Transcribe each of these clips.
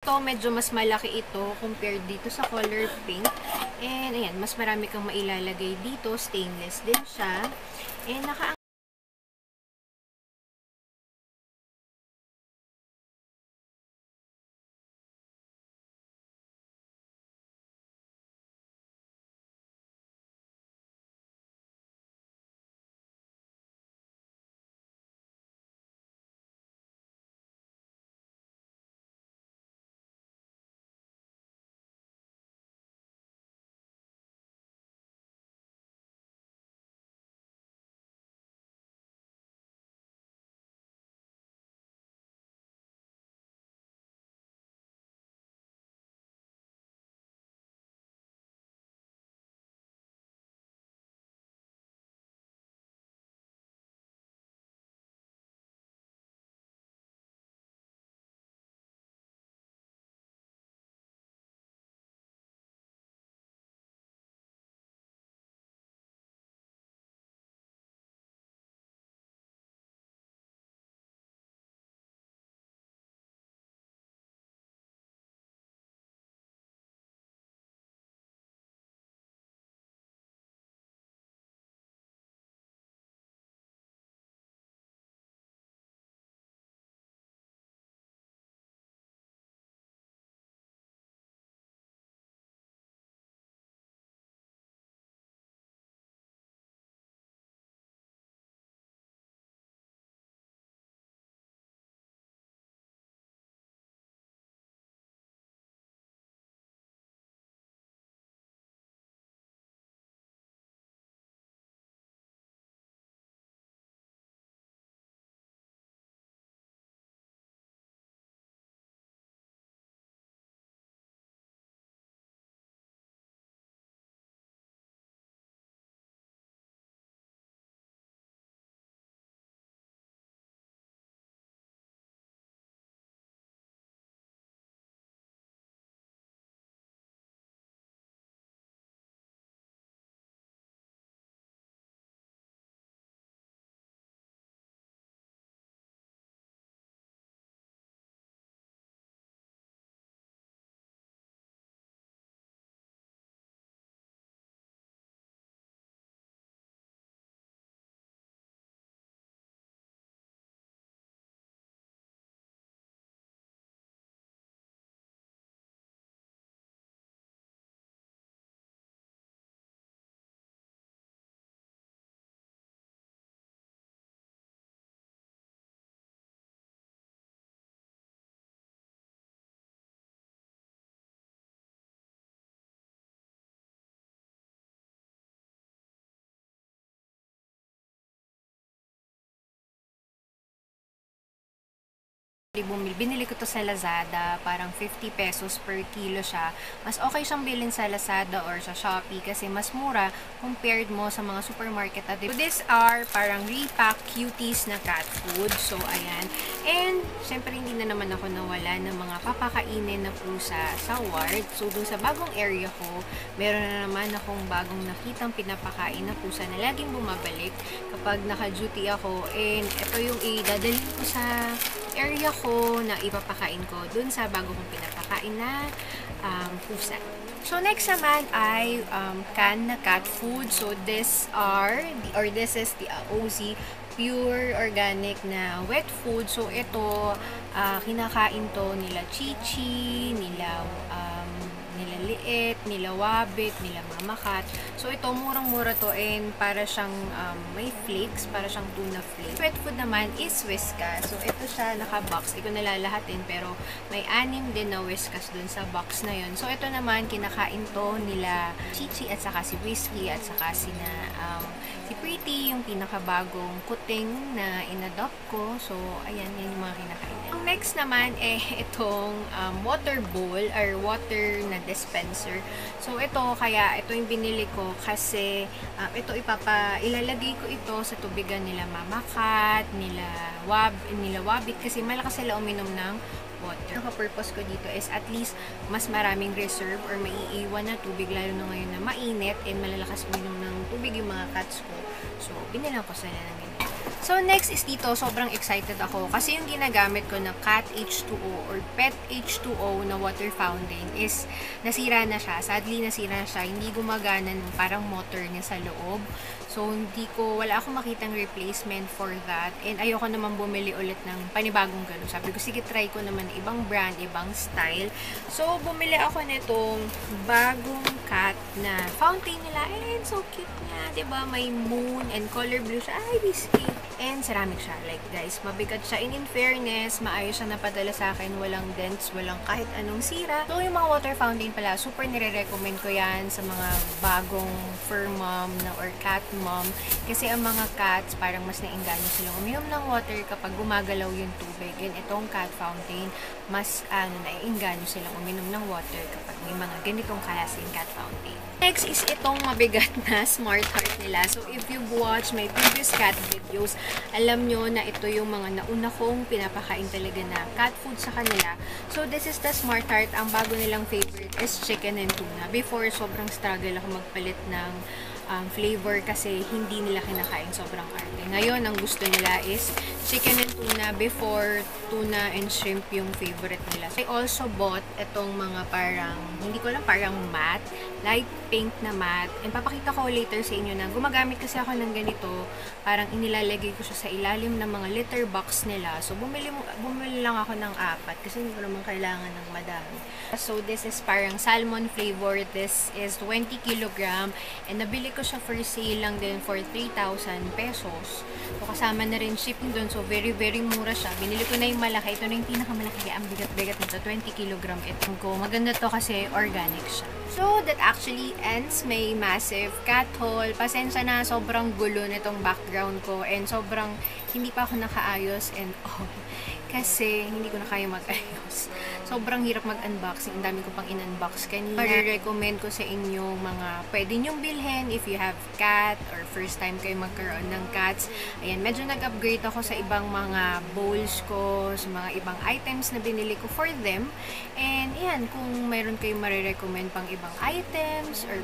Ito, medyo mas malaki ito compared dito sa color pink. And, ayan, mas marami kang mailalagay dito. Stainless din siya. And, binili ko to sa Lazada, parang 50 pesos per kilo siya. Mas okay siyang bilhin sa Lazada or sa Shopee kasi mas mura compared mo sa mga supermarket at so, these are parang repack cuties na cat food. So, ayan. And, syempre hindi na naman ako nawala ng mga papakainin na pusa sa ward. So, dun sa bagong area ko, meron na naman akong bagong nakitang pinapakain na pusa na laging bumabalik kapag naka-duty ako. And, ito yung idadalhin ko sa area ko na ipapakain ko dun sa bago kong pinapakain na pusa. So, next naman ay canned na cat food. So, this is the OZ pure organic na wet food. So, ito, kinakain to nila Chichi, nila Liit, nila Wabit, nila Mama Cat. So, ito, murang-mura to and para siyang may flakes, para siyang tuna flakes. Wet food naman is Whiskas. So, ito siya, naka-box. Hindi ko nalalahatin, pero may 6 din na Whiskas dun sa box na yun. So, ito naman, kinakain to nila Chichi at saka si Whiskey at saka si Pretty, yung pinakabagong kuting na inadopt ko. So, ayan, yan yung mga kinakain. Ang next naman, itong water bowl or water na dispenser. So, ito yung binili ko kasi ito ilalagay ko ito sa tubigan nila Mama Cat, nila Wabit kasi malakas sila uminom ng water. Ang purpose ko dito is at least mas maraming reserve or maiiwan na tubig lalo na ngayon na mainit and malalakas uminom ng tubig yung mga cats ko. So, binilang ko sila ng ganito. So, next is dito, sobrang excited ako kasi yung ginagamit ko na Cat H2O or Pet H2O na water fountain is nasira na siya. Sadly, nasira na siya. Hindi gumagana ng parang motor niya sa loob. So, wala akong makitang replacement for that. And ayoko naman bumili ulit ng panibagong gano'n. Sabi ko, sige, try ko naman ibang brand, ibang style. So, bumili ako nitong bagong cat na fountain nila. And so cute niya, diba? May moon and color blue siya. Ay, whiskey. And ceramic siya. Like, guys, mabigat siya. And in fairness, maayos siya napadala sa akin. Walang dents, walang kahit anong sira. So, yung mga water fountain pala, super nire-recommend ko yan sa mga bagong fur mom na or cat mom. Kasi ang mga cats, parang mas nainganyo silang uminom ng water kapag gumagalaw yung tubig. And itong cat fountain, mas naiinganyo silang uminom ng water kapag may mga ganitong klaseng cat fountain. Next is itong mabigat na Smart Heart nila. So, if you've watched my previous cat videos, alam nyo na ito yung mga nauna kong pinapakain talaga na cat food sa kanila. So, this is the Smart Heart. Ang bago nilang favorite is chicken and tuna. Before, sobrang struggle ako magpalit ng flavor kasi hindi nila kinakain, sobrang arte. Ngayon, ang gusto nila is chicken and tuna. Before, tuna and shrimp yung favorite nila. So, I also bought itong mga parang, hindi ko lang, parang matte, light pink na matte. And papakita ko later sa inyo na gumagamit kasi ako ng ganito. Parang inilalagay ko siya sa ilalim ng mga litter box nila. So, bumili lang ako ng 4 kasi hindi ko naman kailangan ng madami. So, this is parang salmon flavor. This is 20 kilogram. And nabili ko siya for sale lang din for 3,000 pesos. So, kasama na rin shipping doon. So, very, very mura siya. Binili ko na yung malaki. Ito na yung pinakamalaki. Kaya ang bigat-bigat nito. 20 kilogram ito ko. Maganda to kasi organic siya. So, that actually ends my massive cat haul. Pasensya na, sobrang gulo nitong background ko. And sobrang hindi pa ako nakaayos and kasi hindi ko na kaya mag-ayos. Sobrang hirap mag-unboxing. Ang dami ko pang in-unbox kanina. I-recommend ko sa inyo mga pwede nyong bilhin if you have cat or first time kayo magkaroon ng cats. Ayan, medyo nag-upgrade ako sa ibang mga bowls ko, sa mga ibang items na binili ko for them. And ayan, kung mayroon kayong marirecommend pang ibang items or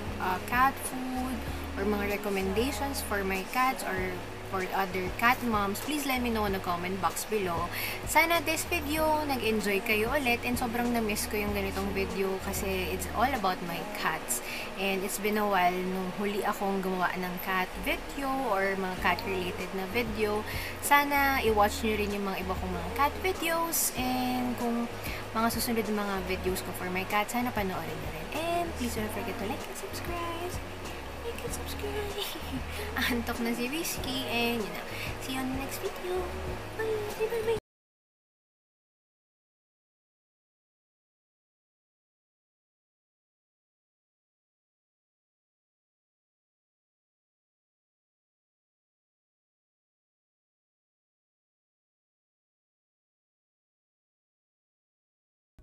cat food or mga recommendations for my cats or for other cat moms, please let me know in the comment box below. Sana this video, nag-enjoy kayo ulit and sobrang na-miss ko yung ganitong video kasi it's all about my cats. And it's been a while nung huli akong gumawa ng cat video or mga cat-related na video. Sana i-watch nyo rin yung mga iba kong mga cat videos and kung mga susunod mga videos ko for my cat, sana panoorin nyo rin. And please don't forget to like and subscribe. Subscribe. Antok na si Whiskey and yun na. See you on the next video. Bye. Bye. Bye.